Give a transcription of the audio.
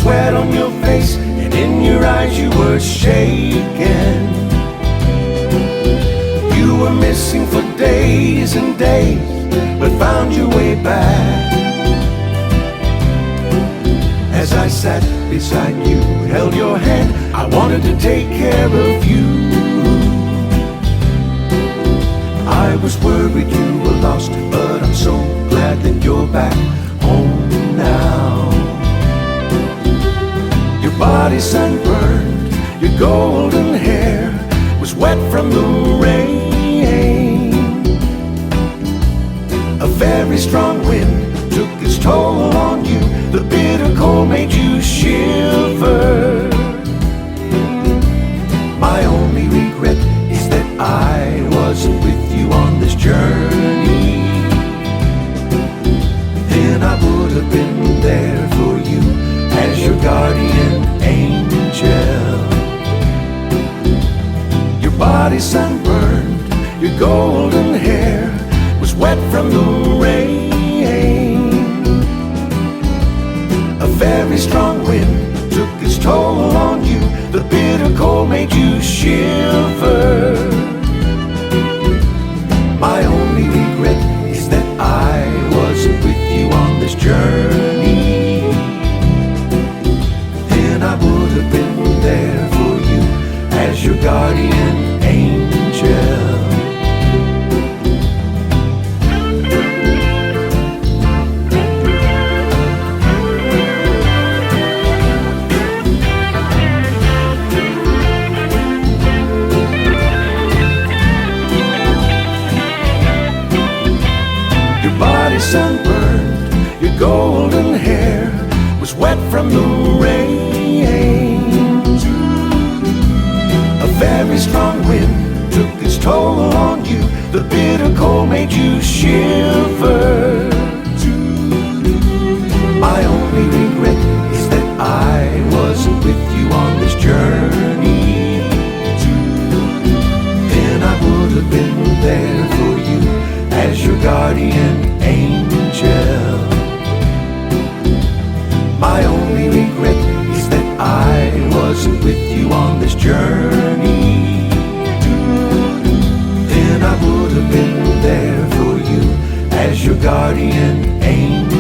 sweat on your face, and in your eyes you were shaking. You were missing for days and days, but found your way back. As I sat beside you, held your hand, I wanted to take care of you. I was worried you were lost, but I'm so glad that you're back home now. Your body sunburned, your golden hair was wet from the rain. A very strong wind took its toll on you. The bitter cold made you shiver. My only regret is that I wasn't with you on this journey. Then I would have been there for you as your guardian angel. Your body sunburned, your golden hair was wet from the rain. A very strong wind took its toll on you. The bitter cold made you shiver. My only regret is that I wasn't with you on this journey. Then I would have been there for you as your guardian angel. Sunburned, your golden hair was wet from the rain. A very strong wind took its toll on you. The bitter cold made you shiver. My only regret is that I wasn't with you on this journey. Then I would have been there for you as your guardian angel. My only regret is that I wasn't with you on this journey. Then I would have been there for you as your guardian angel.